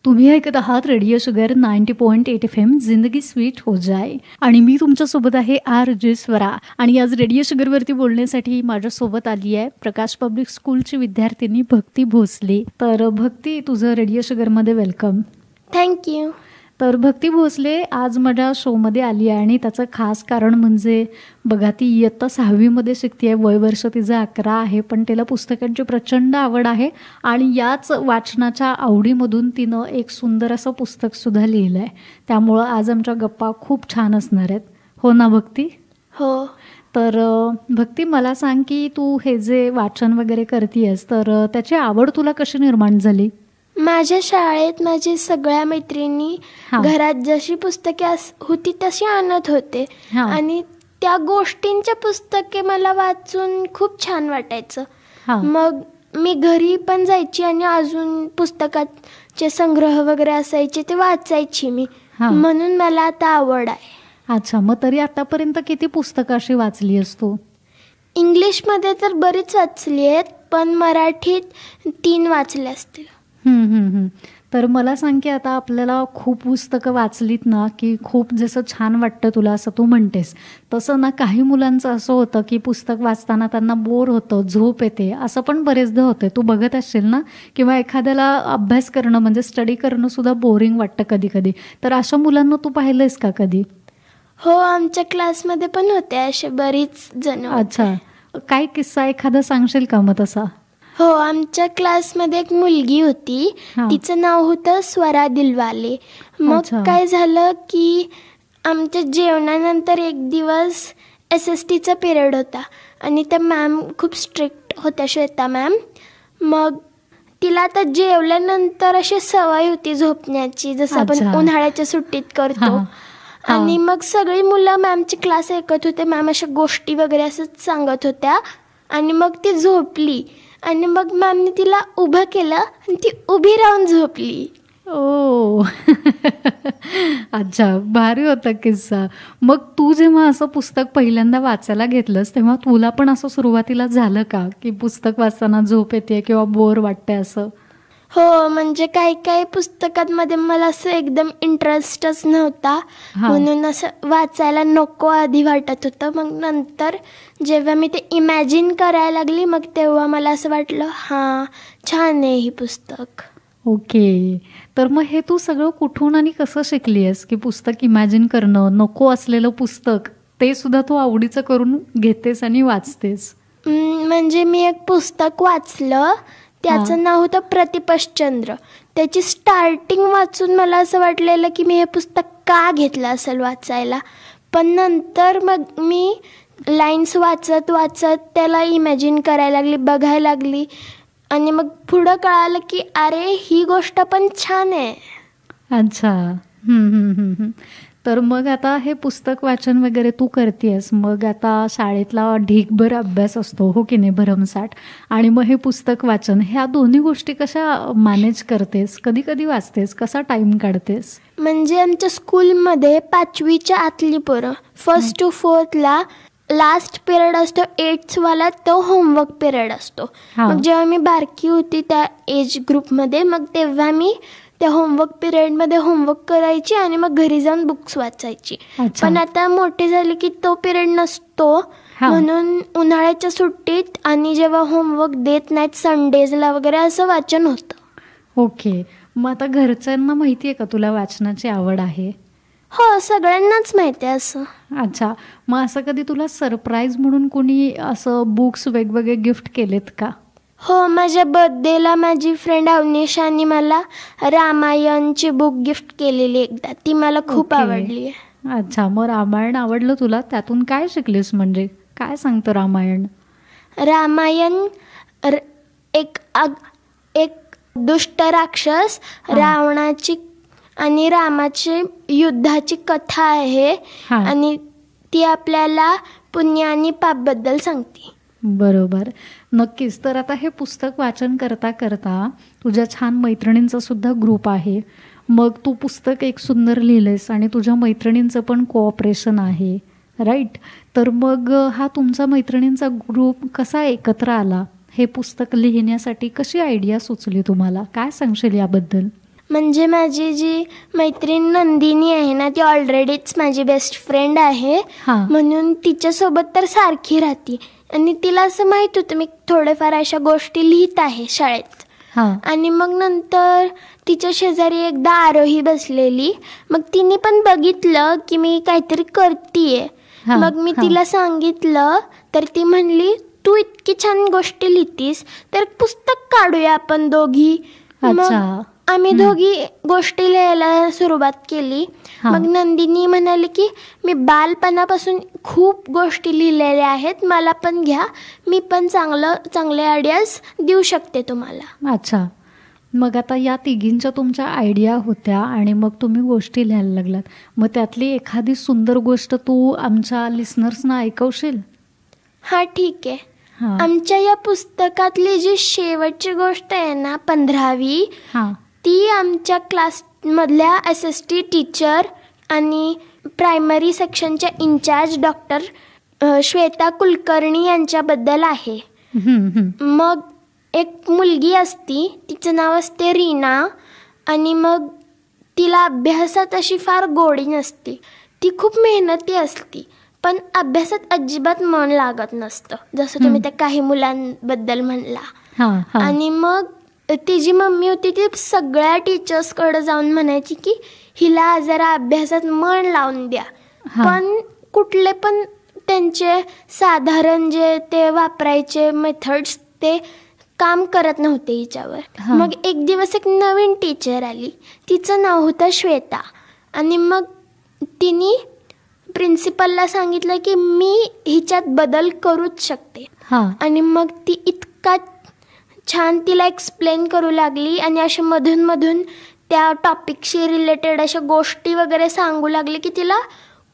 तुम्ही ऐकत आहात रेडिओ शुगर 90.8 FM जिंदगी स्वीट हो जाए आणि मी तुमच्यासोबत आहे आर जे स्वरा. आणि आज रेडिओ शुगरवरती बोलण्यासाठी माझ्यासोबत आली आहे प्रकाश पब्लिक स्कूलची विद्यार्थिनी भक्ती भोसले. तर भक्ती, तुझं रेडिओ शुगरमध्ये वेलकम. थँक्यू. तर भक्ती भोसले आज माझ्या शोमध्ये आली आहे आणि त्याचं खास कारण म्हणजे बघा, ती इयत्ता 6वीमध्ये शिकते आहे. वयवर्ष तिचं 11 आहे, पण तिला पुस्तकांची प्रचंड आवड आहे आणि याच वाचनाच्या आवडीमधून तिनं एक सुंदर असं पुस्तकसुद्धा लिहिलं आहे. त्यामुळं आज आमच्या गप्पा खूप छान असणार आहेत. हो ना भक्ती? हो. तर भक्ती, मला सांग की तू हे जे वाचन वगैरे करतेयस तर त्याची आवड तुला कशी निर्माण झाली? माझ्या शाळेत माझी सगळ्या मैत्रिणी घरात जशी पुस्तके होती तशी आणत होते आणि त्या गोष्टींच्या पुस्तके मला वाचून खूप छान वाटायचं. मग मी घरी पण जायची आणि अजून पुस्तकाचे संग्रह वगैरे असायचे ते वाचायची मी. म्हणून मला आता आवड आहे. अच्छा, मग तरी आतापर्यंत किती पुस्तकं अशी वाचली असतो? इंग्लिशमध्ये तर बरीच वाचली आहेत, पण मराठीत 3 वाचले असतील. तर मला सांग की आता आपल्याला खूप पुस्तकं वाचलीत ना की खूप जसं छान वाटतं तुला, असं तू म्हणतेस तसं ना काही मुलांचं असं होतं की पुस्तक वाचताना त्यांना बोर होतं, झोप येते, असं पण बरेचदा होते. तू बघत असशील ना, किंवा एखाद्याला अभ्यास करणं म्हणजे स्टडी करणं सुद्धा बोरिंग वाटतं कधी कधी. तर अशा मुलांना तू पाहिलंयस का कधी? हो, आमच्या क्लासमध्ये पण होते असे बरीच जण. अच्छा, काय किस्सा एखादा सांगशील का मग तसा? हो, आमच्या क्लासमध्ये एक मुलगी होती, तिचं नाव होतं स्वरा दिलवाले. मग काय झालं की आमच्या जेवणानंतर एक दिवस SSTचा पिरियड होता आणि त्या मॅम खूप स्ट्रिक्ट होत्या, श्वेता मॅम. मग तिला आता जेवल्यानंतर अशी सवय होती झोपण्याची, जसं आपण उन्हाळ्याच्या सुट्टीत करतो. आणि मग सगळी मुलं मॅमची क्लास ऐकत होते. मॅम अशा गोष्टी वगैरे असंच सांगत होत्या आणि मग ती झोपली आणि मग मॅमने तिला उभं केलं आणि ती उभी राहून झोपली. ओ अच्छा, भारी होता किस्सा. मग तू जेव्हा असं पुस्तक पहिल्यांदा वाचायला घेतलंस तेव्हा तुला पण असं सुरुवातीला झालं का की पुस्तक वाचताना झोप येते किंवा बोर वाटते असं? हो, म्हणजे काही पुस्तकांमध्ये मला असं एकदम इंटरेस्टच नव्हता, म्हणून असं वाचायला नको आधी वाटत होतं. मग नंतर जेव्हा मी ते इमॅजिन करायला लागली मग तेव्हा मला असं वाटलं छान आहे ही पुस्तक. ओके, तर मग हे तू सगळं कुठून आणि कसं शिकली आहेस की पुस्तक इमॅजिन करणं, नको असलेलं पुस्तक ते सुद्धा तू आवडीचं करून घेतेस आणि वाचतेस? म्हणजे मी एक पुस्तक वाचलं, त्याचं नाव होतं प्रतिपश्चंद्र. त्याची स्टार्टिंग वाचून मला असं वाटलेलं की मी हे पुस्तक का घेतलं असेल वाचायला. पण नंतर मग मी लाईन्स वाचत वाचत त्याला इमॅजिन करायला लागली, बघायला लागली आणि मग पुढं कळालं की अरे ही गोष्ट पण छान आहे. अच्छा. तर मग आता हे पुस्तक वाचन वगैरे तू करतेस, मग आता शाळेतला ढीगभर अभ्यास असतो, हो की नाही, भरमसाठ, आणि मग हे पुस्तक वाचन, ह्या दोन्ही गोष्टी कशा मॅनेज करतेस? कधी कधी वाचतेस, कसा टाइम काढतेस? म्हणजे आमच्या स्कूलमध्ये 5वीच्या आतली पोरं 1st to 4thला लास्ट पिरियड असतो 8th वाला, तो होमवर्क पिरियड असतो. मग जेव्हा मी बारकी होती त्या एज ग्रुपमध्ये, मग तेव्हा मी त्या होमवर्क पिरियडमध्ये होमवर्क करायची आणि मग घरी जाऊन बुक्स वाचायची. पण आता मोठे झाले की तो पिरियड नसतो, म्हणून उन्हाळ्याच्या सुट्टीत आणि जेव्हा होमवर्क देत नाहीत संडेजला वगैरे असं वाचन होतं. ओके, मग आता घरच्यांना माहिती आहे का तुला वाचनाची आवड आहे? हो, सगळ्यांनाच माहिती आहे असं. अच्छा, मग असं कधी तुला सरप्राईज म्हणून कोणी असं बुक्स वेगवेगळे गिफ्ट केलेत का? हो, माझ्या बर्थडेला माझी फ्रेंड अवनिशाने मला रामायणची बुक गिफ्ट केलेली एकदा, ती मला खूप आवडली आहे. अच्छा, मग रामायण आवडलं तुला? त्यातून काय शिकलीस, म्हणजे काय सांगतं रामायण? रामायण एक दुष्ट राक्षस रावणाची आणि रामाची युद्धाची कथा आहे आणि ती आपल्याला पुण्य आणि पापबद्दल सांगते. बरोबर, नक्कीच. तर आता हे पुस्तक वाचन करता करता तुझ्या छान मैत्रिणींचा सुद्धा ग्रुप आहे. मग तू पुस्तक एक सुंदर लिहिलेस आणि तुझ्या मैत्रिणींचं पण कोऑपरेशन आहे, राईट? तर मग हा तुमचा मैत्रिणींचा ग्रुप कसा एकत्र आला? हे पुस्तक लिहिण्यासाठी कशी आयडिया सुचली तुम्हाला? काय सांगशील याबद्दल? म्हणजे माझी जी मैत्रीण नंदिनी आहे ना, ती ऑलरेडीच माझी बेस्ट फ्रेंड आहे, म्हणून तिच्यासोबत तर सारखी राहते. आणि तिला असं माहित होतं मी थोडेफार अशा गोष्टी लिहित आहे शाळेत. आणि मग नंतर तिच्या शेजारी एकदा आरोही बसलेली, मग तिने पण बघितलं की मी काहीतरी करतीये. मग मी तिला सांगितलं, तर ती म्हणली तू इतकी छान गोष्टी लिहितीस तर पुस्तक काढूया आपण दोघी. मग आम्ही दोघी गोष्टी लिहायला सुरुवात केली. मग नंदिनी म्हणाली की मी बालपणापासून खूप गोष्टी लिहिलेल्या आहेत, मला पण घ्या, मी पण चांगले आयडियाज देऊ शकते तुम्हाला. अच्छा, मग आता या तिघींच्या तुमच्या आयडिया होत्या आणि मग तुम्ही गोष्टी लिहायला लागलात. मग त्यातली एखादी सुंदर गोष्ट तू आमच्या लिसनर्सना ऐकवशील? हा ठीक आहे. आमच्या या पुस्तकातली जी शेवटची गोष्ट आहे ना, 15वी, ती आमच्या क्लासमधल्या SST टीचर आणि प्रायमरी सेक्शनच्या इंचार्ज डॉक्टर श्वेता कुलकर्णी यांच्याबद्दल आहे. मग एक मुलगी असती, तिचं नाव असते रीना, आणि मग तिला अभ्यासात अशी फार गोडी नसते. ती खूप मेहनती असती, पण अभ्यासात अजिबात मन लागत नसतं, जसं तुम्ही त्या काही मुलांबद्दल म्हणला. आणि मग तिची मम्मी होती, ती सगळ्या टीचर्सकडे जाऊन म्हणायची की हिला जरा अभ्यासात मन लावून द्या, पण कुठले पण त्यांचे साधारण जे ते वापरायचे मेथड्स ते काम करत नव्हते हिच्यावर. मग एक दिवस एक नवीन टीचर आली, तिचं नाव होतं श्वेता. आणि मग तिने प्रिन्सिपलला सांगितलं की मी हिच्यात बदल करूच शकते. आणि मग ती इतका छान तिला एक्सप्लेन करू लागली आणि अशा मधून मधून त्या टॉपिकशी रिलेटेड अशा गोष्टी वगैरे सांगू लागली की तिला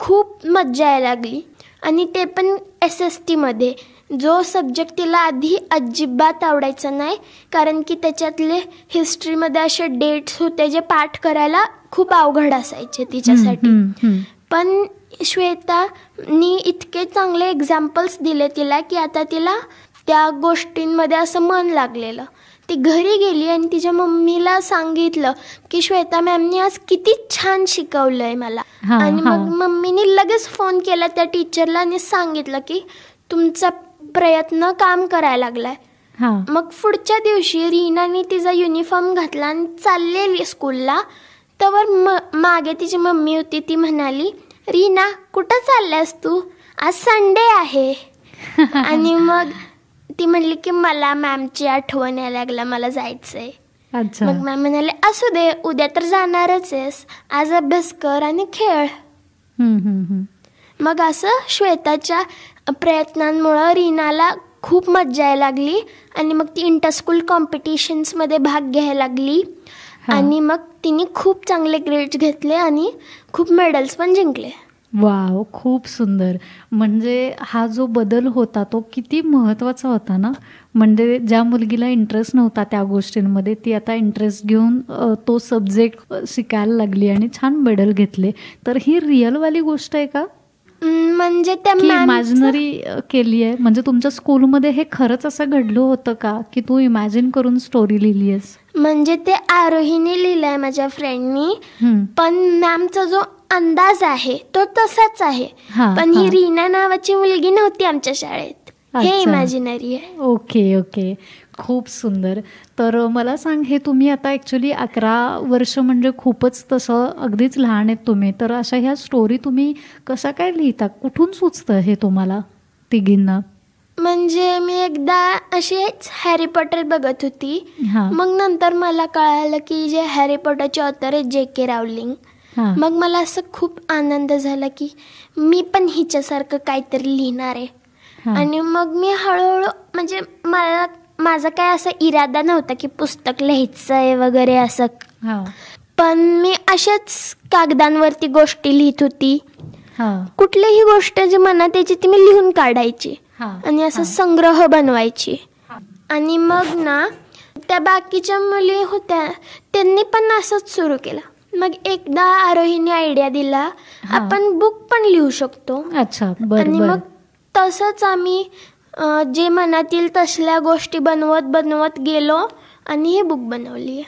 खूप मज्जा यायला लागली. आणि ते पण SSTमध्ये, जो सब्जेक्ट तिला आधी अजिबात आवडायचा नाही, कारण की त्याच्यातले हिस्ट्रीमध्ये असे डेट्स होते जे पाठ करायला खूप अवघड असायचे तिच्यासाठी. पण श्वेतानी इतके चांगले एक्झाम्पल्स दिले तिला की आता तिला त्या गोष्टींमध्ये असं मन लागलेलं. ती घरी गेली आणि तिच्या मम्मीला सांगितलं की श्वेता मॅमनी आज किती छान शिकवलंय मला. आणि मग मम्मीने लगेच फोन केला त्या टीचरला आणि सांगितलं की तुमचा प्रयत्न काम करायला लागलाय. मग पुढच्या दिवशी रीनाने तिचा युनिफॉर्म घातला आणि चाललेली स्कूलला. तर मागे तिची मम्मी होती, ती म्हणाली, रीना कुठं चालल्यास तू, आज संडे आहे. आणि मग ती म्हणली की मला मॅमची आठवण यायला लागला, मला जायचंय. मग मॅम म्हणाले असू दे, उद्या तर जाणारच आहेस, आज अभ्यास कर आणि खेळ. मग असं श्वेताच्या प्रयत्नांमुळं रीनाला खूप मज्जा यायला लागली आणि मग ती इंटरस्कूल कॉम्पिटिशन्समध्ये भाग घ्यायला लागली. आणि मग तिने खूप चांगले ग्रेड्स घेतले आणि खूप मेडल्स पण जिंकले. वाव, खूप सुंदर. म्हणजे हा जो बदल होता तो किती महत्त्वाचा होता ना. म्हणजे ज्या मुलगीला इंटरेस्ट नव्हता त्या गोष्टींमध्ये, ती आता इंटरेस्ट घेऊन तो सब्जेक्ट शिकायला लागली आणि छान मेडल घेतले. तर ही रिअलवाली गोष्ट आहे का, म्हणजे त्या इमॅजिनरी केली आहे? म्हणजे तुमच्या स्कूलमध्ये हे खरंच असं घडलं होतं का की तू इमॅजिन करून स्टोरी लिहिली आहेस? म्हणजे ते आरोहीने लिहिलंय माझ्या फ्रेंडनी, पण मॅमचा जो अंदाज आहे तो तसाच आहे. पण ही रीना नावाची मुलगी नव्हती आमच्या शाळेत, हे इमॅजिनरी आहे. ओके ओके, खूप सुंदर. तर मला सांग, हे तुम्ही आता ॲक्च्युली 11 वर्ष म्हणजे खूपच तसं अगदीच लहान आहेत तुम्ही, तर अशा ह्या स्टोरी तुम्ही कशा काय लिहिता? कुठून सुचतं हे तुम्हाला तिघींना? म्हणजे मी एकदा अशीच हॅरी पॉटर बघत होती, मग नंतर मला कळालं की जे हॅरी पॉटरचे ऑथर आहेत JK रावलिंग. मग मला असं खूप आनंद झाला की मी पण हिच्यासारखं काहीतरी लिहिणार आहे. आणि मग मी हळूहळू, म्हणजे माझा काय असा इरादा नव्हता की पुस्तक लिहायचं आहे वगैरे असं, पण मी अशाच कागदांवरती गोष्टी लिहित होती. कुठलीही गोष्ट जी मनात यायची ती मी लिहून काढायची आणि असं संग्रह बनवायची. आणि मग ना त्या बाकीच्या मुली होत्या, त्यांनी पण असंच सुरू केलं. मग एकदा आरोहीने आयडिया दिला, आपण बुक पण लिहू शकतो. आणि मग तसंच आम्ही जे मनातील तसल्या गोष्टी बनवत गेलो आणि ही बुक बनवली.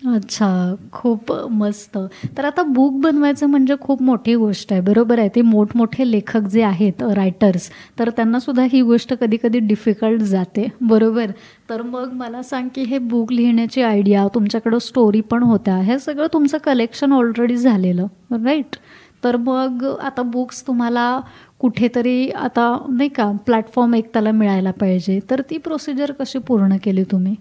अच्छा, खूप मस्त. तर आता बुक बनवायचं म्हणजे खूप मोठी गोष्ट आहे, बरोबर आहे. ते मोठमोठे लेखक जे आहेत, रायटर्स, तर त्यांनासुद्धा ही गोष्ट कधी-कधी डिफिकल्ट जाते, बरोबर. तर मग मला सांग, की हे बुक लिहिण्याची आयडिया, तुमच्याकडं स्टोरी पण होत्या, हे सगळं तुमचं कलेक्शन ऑलरेडी झालेलं, राईट? तर मग आता बुक्स तुम्हाला कुठेतरी आता नाही का प्लॅटफॉर्म एक त्याला मिळायला पाहिजे, तर ती प्रोसिजर कशी पूर्ण केली तुम्ही?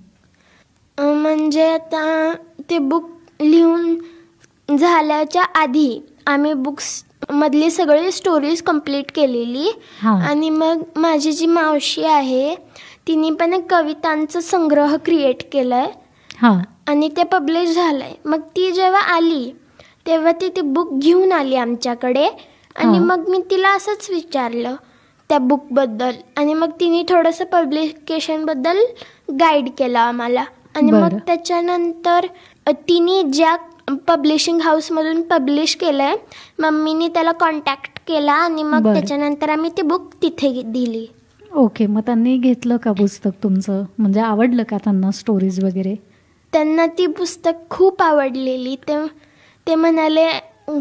म्हणजे आता ते बुक लिहून झाल्याच्या आधी आम्ही बुक्समधली सगळी स्टोरीज कंप्लीट केलेली. आणि मग माझी जी मावशी आहे तिने पण एक कवितांचा संग्रह क्रिएट केलाय आणि ते पब्लिश झालंय. मग ती जेव्हा आली तेव्हा ती ते बुक घेऊन आली आमच्याकडे आणि मग मी तिला असंच विचारलं त्या बुकबद्दल आणि मग तिने थोडंसं पब्लिकेशनबद्दल गाईड केलं आम्हाला. आणि मग त्याच्यानंतर तिने ज्या पब्लिशिंग हाऊसमधून पब्लिश केलंय मम्मीने त्याला कॉन्टॅक्ट केला आणि मग त्याच्यानंतर आम्ही ती बुक तिथे दिली. ओके, मग त्यांनी घेतलं का पुस्तक तुमचं? म्हणजे आवडलं का त्यांना स्टोरीज वगैरे? त्यांना ती पुस्तक खूप आवडलेली. ते म्हणाले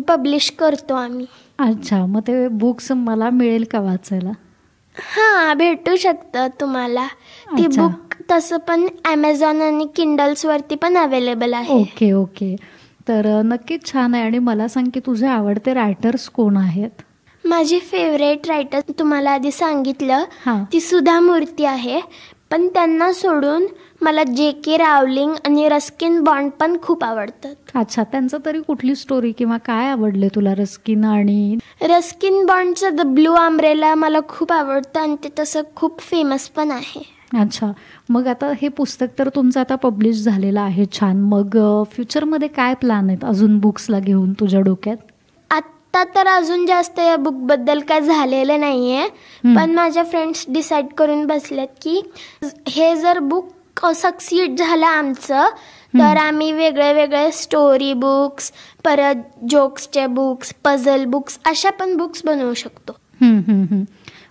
पब्लिश करतो आम्ही. अच्छा, मग ते बुक्स मला मिळेल का वाचायला? हां, भेटू शकतं तुम्हाला. ती बुक तसं पण ॲमेझॉन आणि किंडल्सवरती पण अवेलेबल आहे. ओके ओके, तर नक्कीच छान आहे. आणि मला सांग, की तुझे आवडते रायटर्स कोण आहेत? माझी फेवरेट रायटर तुम्हाला आधी सांगितलं ती सुधा मूर्ती आहे. पण त्यांना सोडून मला J.K. रावलिंग आणि रस्किन बॉन्ड पण खूप आवडतात. अच्छा, त्यांचं तरी कुठली स्टोरी किंवा काय आवडले तुला रस्किन? आणि रस्किन बॉन्डचं द ब्लू अम्ब्रेला मला खूप आवडतं आणि ते तसं खूप फेमस पण आहे. अच्छा, मग आता हे पुस्तक तर तुमचं आता पब्लिश झालेलं आहे, छान. मग फ्युचरमध्ये काय प्लॅन आहेत अजून बुक्सला घेऊन तुझ्या डोक्यात? आत्ता तर अजून जास्त या बुकबद्दल काय झालेलं नाही आहे. पण माझ्या फ्रेंड्स डिसाईड करून बसलेत की हे जर बुक सक्सीड झालं आमचं तर आम्ही वेगळे वेगळे स्टोरी बुक्स, परत जोक्सचे बुक्स, पझल बुक्स अशा पण बुक्स बनवू शकतो.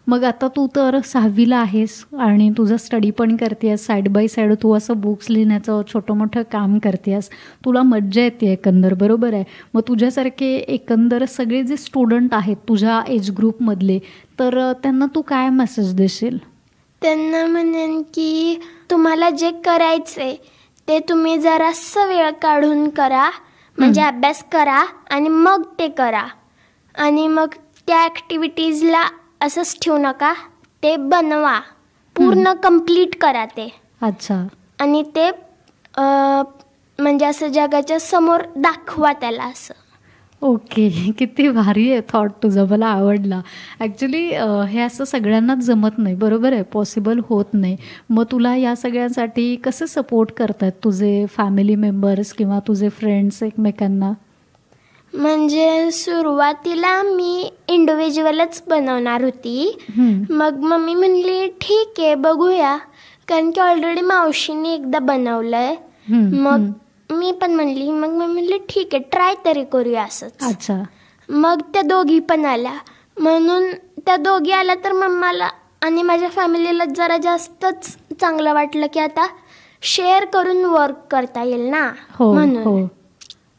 मग आता तू तर 6वीला आहेस आणि तुझा स्टडी पण करतेस, साईड बाय साईड तू असं बुक्स लिहिण्याचं छोटं मोठं काम करतेस, तुला मज्जा येते एकंदर, बरोबर आहे. मग तुझ्यासारखे एकंदर सगळे जे स्टुडंट आहेत तुझ्या एज ग्रुपमधले, तर त्यांना तू काय मेसेज देशील? त्यांना म्हणेन की तुम्हाला जे करायचंय ते तुम्ही जरासं वेळ काढून करा, म्हणजे अभ्यास करा आणि मग ते करा. आणि मग त्या ॲक्टिव्हिटीजला असंच ठेवू नका, ते बनवा, पूर्ण कंप्लीट करा ते. अच्छा. आणि ते म्हणजे असं जगाच्या समोर दाखवा त्याला असं. ओके, किती भारी आहे थॉट तुझा, मला आवडला. ॲक्च्युली हे असं सगळ्यांनाच जमत नाही, बरोबर आहे, पॉसिबल होत नाही. मग तुला या सगळ्यांसाठी कसं सपोर्ट करतात तुझे फॅमिली मेंबर्स किंवा तुझे फ्रेंड्स एकमेकांना? म्हणजे सुरुवातीला मी इंडिव्हिज्युअलच बनवणार होती. मग मम्मी म्हणली ठीक आहे बघूया, कारण की ऑलरेडी मावशीने एकदा बनवलंय. मग मी पण म्हणली, मग मी म्हणली ठीक आहे ट्राय तरी करूया असंच. अच्छा. मग त्या दोघी पण आल्या, म्हणून त्या दोघी आल्या तर मम्माला आणि माझ्या फॅमिलीला जरा जास्तच चांगलं वाटलं की आता शेअर करून वर्क करता येईल ना, म्हणून.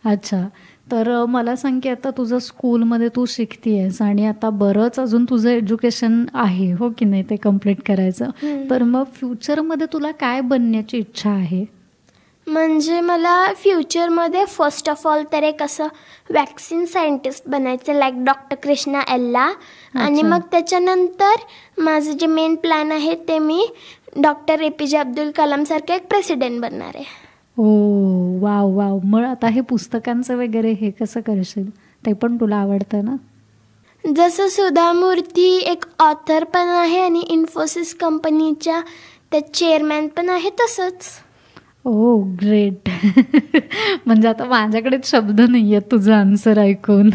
अच्छा, तर मला सांग की आता तुझं स्कूलमध्ये तू शिकतेयस आणि आता बरंच अजून तुझं एज्युकेशन आहे, हो की नाही, ते कम्प्लीट करायचं. तर मग फ्युचरमध्ये तुला काय बनण्याची इच्छा आहे? म्हणजे मला फ्युचरमध्ये फर्स्ट ऑफ ऑल तर एक असं वॅक्सिन सायंटिस्ट बनायचं, लाईक डॉक्टर कृष्णा एल्ला. आणि मग त्याच्यानंतर माझं जे मेन प्लॅन आहे ते मी डॉक्टर APJ अब्दुल कलाम सारखं एक प्रेसिडेंट बनणार आहे. ओ वाव वाव. मग आता हे पुस्तकांचं वगैरे हे कसं करशील? ते पण तुला आवडतं ना? जसं सुधा मूर्ती एक ऑथर पण आहे आणि इन्फोसिस कंपनीच्या त्या चेअरमॅन पण आहे तसंच. ओ ग्रेट. म्हणजे आता माझ्याकडेच शब्द नाही आहेत तुझं आन्सर ऐकून.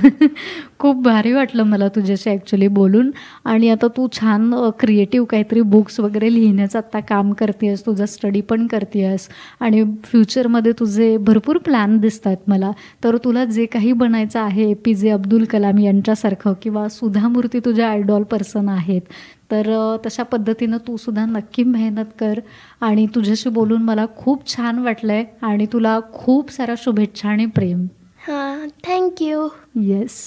खूप भारी वाटलं मला तुझ्याशी ॲक्च्युली बोलून. आणि आता तू छान क्रिएटिव्ह काहीतरी बुक्स वगैरे लिहिण्याचं आत्ता काम करतेस, तुझा स्टडी पण करतेस आणि फ्युचरमध्ये तुझे भरपूर प्लॅन दिसत आहेत मला. तर तुला जे काही बनायचं आहे APJ अब्दुल कलाम यांच्यासारखं किंवा सुधा मूर्ती तुझ्या आयडॉल पर्सन आहेत, तर तशा पद्धतीनं तू सुद्धा नक्की मेहनत कर. आणि तुझ्याशी बोलून मला खूप छान वाटलं आहे आणि तुला खूप साऱ्या शुभेच्छा आणि प्रेम. हां, थँक्यू. येस.